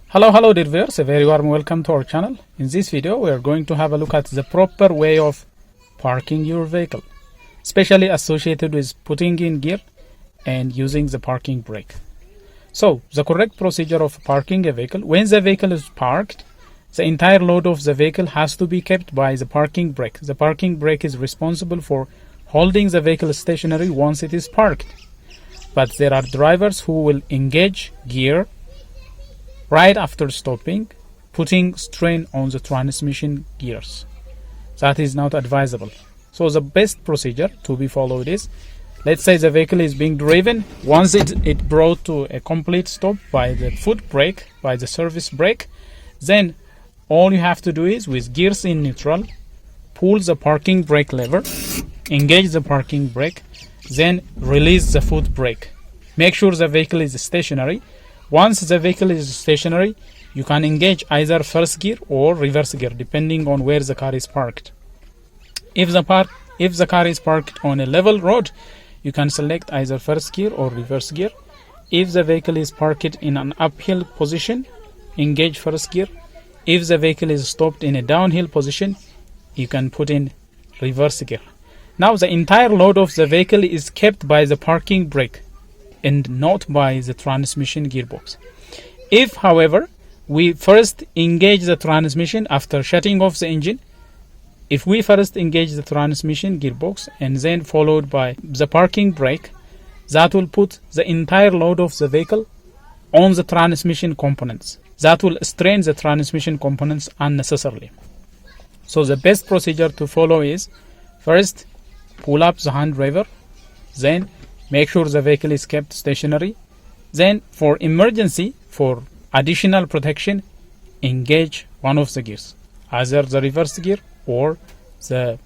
Hello dear viewers, a very warm welcome to our channel. In this video we are going to have a look at the proper way of parking your vehicle, especially associated with putting in gear and using the parking brake. So the correct procedure of parking a vehicle: when the vehicle is parked, the entire load of the vehicle has to be kept by the parking brake. The parking brake is responsible for holding the vehicle stationary once it is parked, but there are drivers who will engage gear right after stopping, putting strain on the transmission gears. That is not advisable. So the best procedure to be followed is, let's say the vehicle is being driven. Once it brought to a complete stop by the foot brake, by the service brake, then all you have to do is, with gears in neutral, pull the parking brake lever, engage the parking brake, then release the foot brake. Make sure the vehicle is stationary. Once the vehicle is stationary, you can engage either first gear or reverse gear depending on where the car is parked. If the car is parked on a level road, you can select either first gear or reverse gear. If the vehicle is parked in an uphill position, engage first gear. If the vehicle is stopped in a downhill position, you can put in reverse gear. Now the entire load of the vehicle is kept by the parking brake and not by the transmission gearbox. If, however, we first engage the transmission after shutting off the engine, if we first engage the transmission gearbox and then followed by the parking brake, that will put the entire load of the vehicle on the transmission components. That will strain the transmission components unnecessarily. So the best procedure to follow is, first pull up the hand driver, then make sure the vehicle is kept stationary. Then for emergency, for additional protection, engage one of the gears, either the reverse gear or the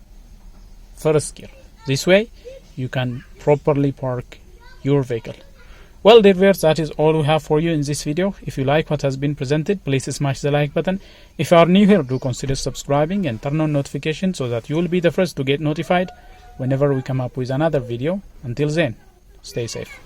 first gear. This way you can properly park your vehicle. Well dear viewers, that is all we have for you in this video. If you like what has been presented, please smash the like button. If you are new here, do consider subscribing and turn on notifications so that you will be the first to get notified whenever we come up with another video. Until then, stay safe.